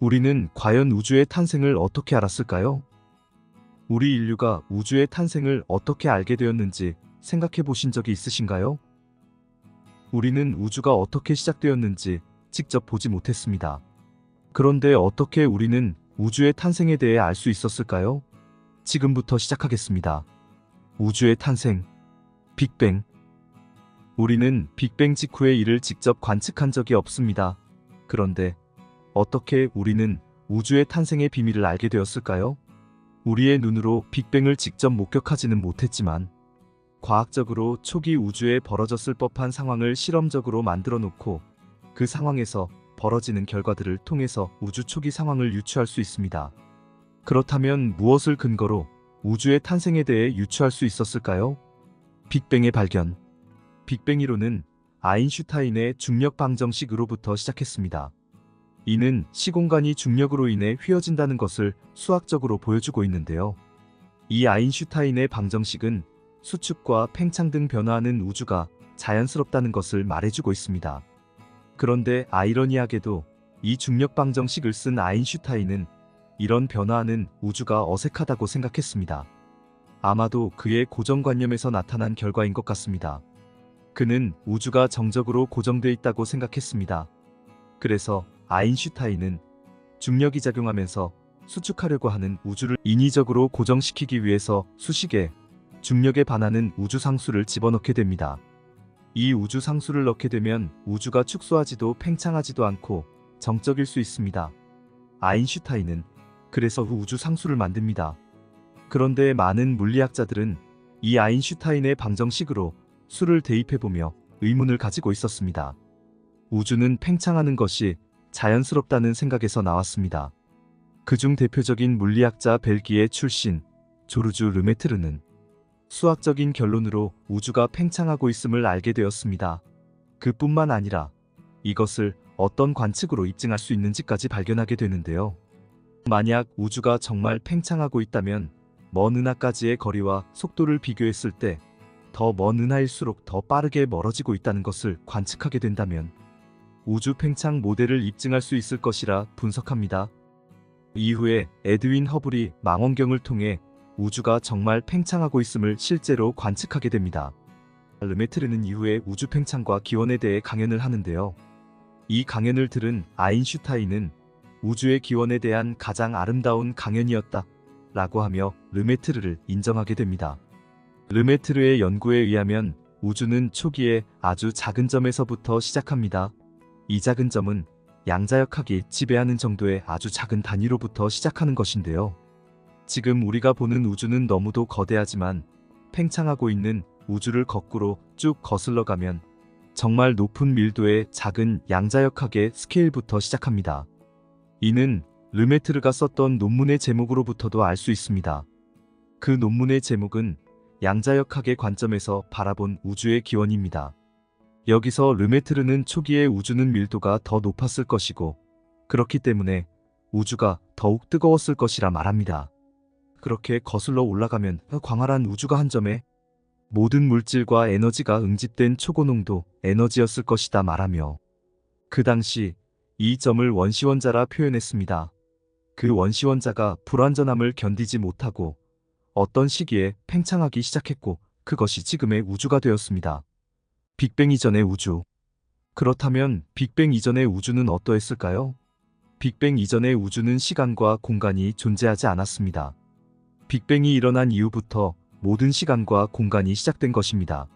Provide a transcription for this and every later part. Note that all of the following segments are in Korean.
우리는 과연 우주의 탄생을 어떻게 알았을까요? 우리 인류가 우주의 탄생을 어떻게 알게 되었는지 생각해 보신 적이 있으신가요? 우리는 우주가 어떻게 시작되었는지 직접 보지 못했습니다. 그런데 어떻게 우리는 우주의 탄생에 대해 알 수 있었을까요? 지금부터 시작하겠습니다. 우주의 탄생, 빅뱅. 우리는 빅뱅 직후의 일을 직접 관측한 적이 없습니다. 그런데 어떻게 우리는 우주의 탄생의 비밀을 알게 되었을까요? 우리의 눈으로 빅뱅을 직접 목격하지는 못했지만 과학적으로 초기 우주에 벌어졌을 법한 상황을 실험적으로 만들어 놓고 그 상황에서 벌어지는 결과들을 통해서 우주 초기 상황을 유추할 수 있습니다. 그렇다면 무엇을 근거로 우주의 탄생에 대해 유추할 수 있었을까요? 빅뱅의 발견. 빅뱅 이론은 아인슈타인의 중력 방정식으로부터 시작했습니다. 이는 시공간이 중력으로 인해 휘어진다는 것을 수학적으로 보여주고 있는데요. 이 아인슈타인의 방정식은 수축과 팽창 등 변화하는 우주가 자연스럽다는 것을 말해주고 있습니다. 그런데 아이러니하게도 이 중력 방정식을 쓴 아인슈타인은 이런 변화하는 우주가 어색하다고 생각했습니다. 아마도 그의 고정관념에서 나타난 결과인 것 같습니다. 그는 우주가 정적으로 고정되어 있다고 생각했습니다. 그래서 아인슈타인은 중력이 작용하면서 수축하려고 하는 우주를 인위적으로 고정시키기 위해서 수식에 중력에 반하는 우주상수를 집어넣게 됩니다. 이 우주상수를 넣게 되면 우주가 축소하지도 팽창하지도 않고 정적일 수 있습니다. 아인슈타인은 그래서 우주상수를 만듭니다. 그런데 많은 물리학자들은 이 아인슈타인의 방정식으로 수를 대입해보며 의문을 가지고 있었습니다. 우주는 팽창하는 것이 자연스럽다는 생각에서 나왔습니다. 그중 대표적인 물리학자 벨기에 출신 조르주 르메트르는 수학적인 결론으로 우주가 팽창하고 있음을 알게 되었습니다. 그뿐만 아니라 이것을 어떤 관측으로 입증할 수 있는지까지 발견하게 되는데요. 만약 우주가 정말 팽창하고 있다면 먼 은하까지의 거리와 속도를 비교했을 때 더 먼 은하일수록 더 빠르게 멀어지고 있다는 것을 관측하게 된다면 우주 팽창 모델을 입증할 수 있을 것이라 분석합니다. 이후에 에드윈 허블이 망원경을 통해 우주가 정말 팽창하고 있음을 실제로 관측하게 됩니다. 르메트르는 이후에 우주 팽창과 기원에 대해 강연을 하는데요. 이 강연을 들은 아인슈타인은 우주의 기원에 대한 가장 아름다운 강연이었다 라고 하며 르메트르를 인정하게 됩니다. 르메트르의 연구에 의하면 우주는 초기에 아주 작은 점에서부터 시작합니다. 이 작은 점은 양자역학이 지배하는 정도의 아주 작은 단위로부터 시작하는 것인데요. 지금 우리가 보는 우주는 너무도 거대하지만 팽창하고 있는 우주를 거꾸로 쭉 거슬러 가면 정말 높은 밀도의 작은 양자역학의 스케일부터 시작합니다. 이는 르메트르가 썼던 논문의 제목으로부터도 알 수 있습니다. 그 논문의 제목은 양자역학의 관점에서 바라본 우주의 기원입니다. 여기서 르메트르는 초기에 우주는 밀도가 더 높았을 것이고 그렇기 때문에 우주가 더욱 뜨거웠을 것이라 말합니다. 그렇게 거슬러 올라가면 광활한 우주가 한 점에 모든 물질과 에너지가 응집된 초고농도 에너지였을 것이다 말하며 그 당시 이 점을 원시원자라 표현했습니다. 그 원시원자가 불완전함을 견디지 못하고 어떤 시기에 팽창하기 시작했고 그것이 지금의 우주가 되었습니다. 빅뱅 이전의 우주. 그렇다면 빅뱅 이전의 우주는 어떠했을까요? 빅뱅 이전의 우주는 시간과 공간이 존재하지 않았습니다. 빅뱅이 일어난 이후부터 모든 시간과 공간이 시작된 것입니다.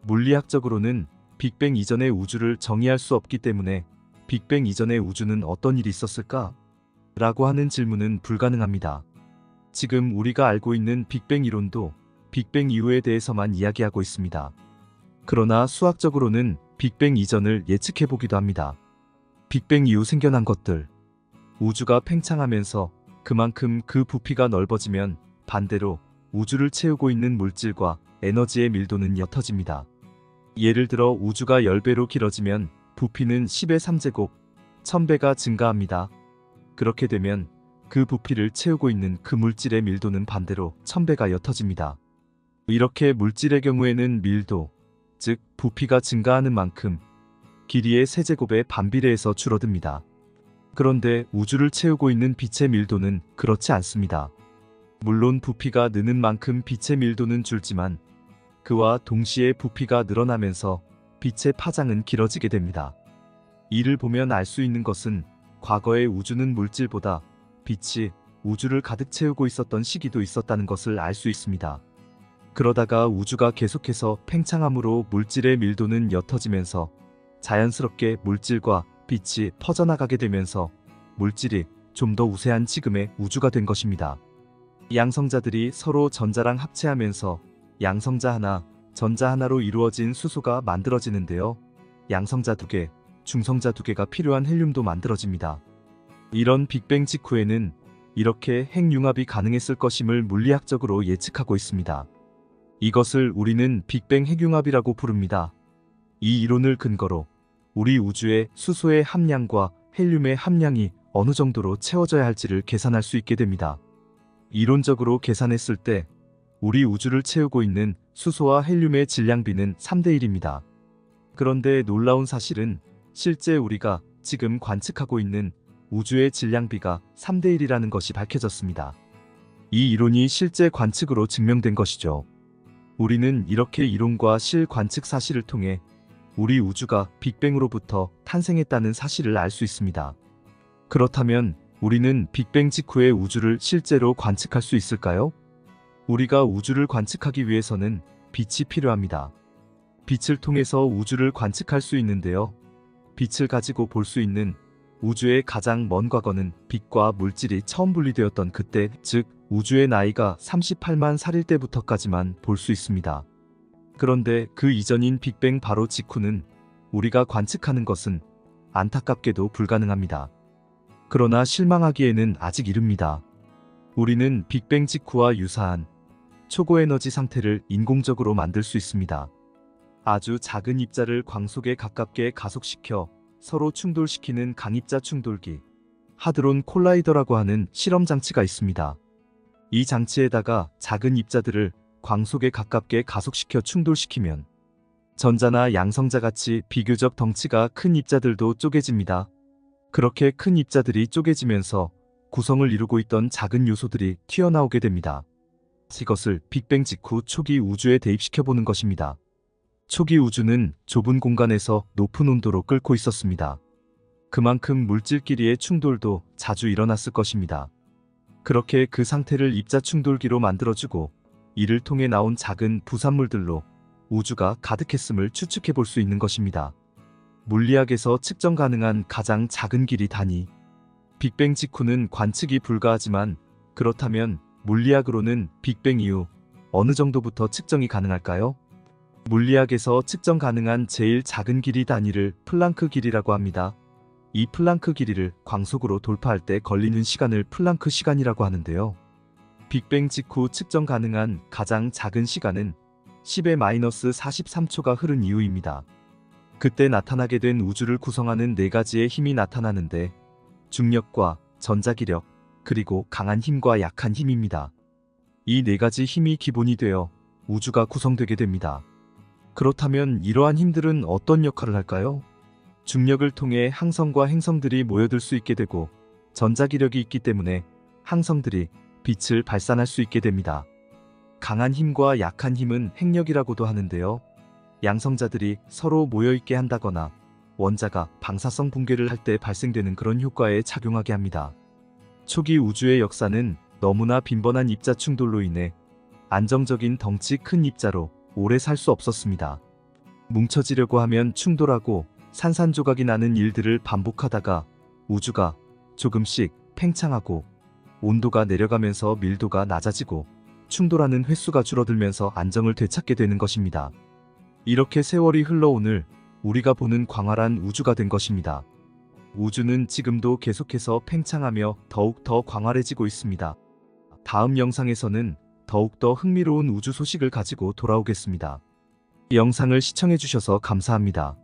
물리학적으로는 빅뱅 이전의 우주를 정의할 수 없기 때문에 빅뱅 이전의 우주는 어떤 일이 있었을까? 라고 하는 질문은 불가능합니다. 지금 우리가 알고 있는 빅뱅 이론도 빅뱅 이후에 대해서만 이야기하고 있습니다. 그러나 수학적으로는 빅뱅 이전을 예측해보기도 합니다. 빅뱅 이후 생겨난 것들. 우주가 팽창하면서 그만큼 그 부피가 넓어지면 반대로 우주를 채우고 있는 물질과 에너지의 밀도는 옅어집니다. 예를 들어 우주가 10배로 길어지면 부피는 10의 3제곱, 1000배가 증가합니다. 그렇게 되면 그 부피를 채우고 있는 그 물질의 밀도는 반대로 1000배가 옅어집니다. 이렇게 물질의 경우에는 밀도, 즉 부피가 증가하는 만큼 길이의 세제곱의 반비례해서 줄어듭니다. 그런데 우주를 채우고 있는 빛의 밀도는 그렇지 않습니다. 물론 부피가 느는 만큼 빛의 밀도는 줄지만 그와 동시에 부피가 늘어나면서 빛의 파장은 길어지게 됩니다. 이를 보면 알 수 있는 것은 과거의 우주는 물질보다 빛이 우주를 가득 채우고 있었던 시기도 있었다는 것을 알 수 있습니다. 그러다가 우주가 계속해서 팽창함으로 물질의 밀도는 옅어지면서 자연스럽게 물질과 빛이 퍼져나가게 되면서 물질이 좀 더 우세한 지금의 우주가 된 것입니다. 양성자들이 서로 전자랑 합체하면서 양성자 하나, 전자 하나로 이루어진 수소가 만들어지는데요. 양성자 2개, 중성자 2개가 필요한 헬륨도 만들어집니다. 이런 빅뱅 직후에는 이렇게 핵융합이 가능했을 것임을 물리학적으로 예측하고 있습니다. 이것을 우리는 빅뱅 핵융합이라고 부릅니다. 이 이론을 근거로 우리 우주의 수소의 함량과 헬륨의 함량이 어느 정도로 채워져야 할지를 계산할 수 있게 됩니다. 이론적으로 계산했을 때 우리 우주를 채우고 있는 수소와 헬륨의 질량비는 3대1입니다. 그런데 놀라운 사실은 실제 우리가 지금 관측하고 있는 우주의 질량비가 3대1이라는 것이 밝혀졌습니다. 이 이론이 실제 관측으로 증명된 것이죠. 우리는 이렇게 이론과 실관측 사실을 통해 우리 우주가 빅뱅으로부터 탄생했다는 사실을 알 수 있습니다. 그렇다면 우리는 빅뱅 직후의 우주를 실제로 관측할 수 있을까요? 우리가 우주를 관측하기 위해서는 빛이 필요합니다. 빛을 통해서 우주를 관측할 수 있는데요. 빛을 가지고 볼 수 있는 우주의 가장 먼 과거는 빛과 물질이 처음 분리되었던 그때, 즉 우주의 나이가 38만 살일 때부터까지만 볼 수 있습니다. 그런데 그 이전인 빅뱅 바로 직후는 우리가 관측하는 것은 안타깝게도 불가능합니다. 그러나 실망하기에는 아직 이릅니다. 우리는 빅뱅 직후와 유사한 초고에너지 상태를 인공적으로 만들 수 있습니다. 아주 작은 입자를 광속에 가깝게 가속시켜 서로 충돌시키는 강입자 충돌기, 하드론 콜라이더라고 하는 실험 장치가 있습니다. 이 장치에다가 작은 입자들을 광속에 가깝게 가속시켜 충돌시키면 전자나 양성자같이 비교적 덩치가 큰 입자들도 쪼개집니다. 그렇게 큰 입자들이 쪼개지면서 구성을 이루고 있던 작은 요소들이 튀어나오게 됩니다. 이것을 빅뱅 직후 초기 우주에 대입시켜보는 것입니다. 초기 우주는 좁은 공간에서 높은 온도로 끓고 있었습니다. 그만큼 물질끼리의 충돌도 자주 일어났을 것입니다. 그렇게 그 상태를 입자 충돌기로 만들어주고 이를 통해 나온 작은 부산물들로 우주가 가득했음을 추측해 볼 수 있는 것입니다. 물리학에서 측정 가능한 가장 작은 길이 단위. 빅뱅 직후는 관측이 불가하지만 그렇다면 물리학으로는 빅뱅 이후 어느 정도부터 측정이 가능할까요? 물리학에서 측정 가능한 제일 작은 길이 단위를 플랑크 길이라고 합니다. 이 플랑크 길이를 광속으로 돌파할 때 걸리는 시간을 플랑크 시간이라고 하는데요. 빅뱅 직후 측정 가능한 가장 작은 시간은 10의 마이너스 43초가 흐른 이후입니다. 그때 나타나게 된 우주를 구성하는 4가지의 힘이 나타나는데 중력과 전자기력, 그리고 강한 힘과 약한 힘입니다. 이 4가지 힘이 기본이 되어 우주가 구성되게 됩니다. 그렇다면 이러한 힘들은 어떤 역할을 할까요? 중력을 통해 항성과 행성들이 모여들 수 있게 되고 전자기력이 있기 때문에 항성들이 빛을 발산할 수 있게 됩니다. 강한 힘과 약한 힘은 핵력이라고도 하는데요. 양성자들이 서로 모여있게 한다거나 원자가 방사성 붕괴를 할 때 발생되는 그런 효과에 작용하게 합니다. 초기 우주의 역사는 너무나 빈번한 입자 충돌로 인해 안정적인 덩치 큰 입자로 오래 살 수 없었습니다. 뭉쳐지려고 하면 충돌하고 산산조각이 나는 일들을 반복하다가 우주가 조금씩 팽창하고 온도가 내려가면서 밀도가 낮아지고 충돌하는 횟수가 줄어들면서 안정을 되찾게 되는 것입니다. 이렇게 세월이 흘러 오늘 우리가 보는 광활한 우주가 된 것입니다. 우주는 지금도 계속해서 팽창하며 더욱 더 광활해지고 있습니다. 다음 영상에서는 더욱더 흥미로운 우주 소식을 가지고 돌아오겠습니다. 영상을 시청해주셔서 감사합니다.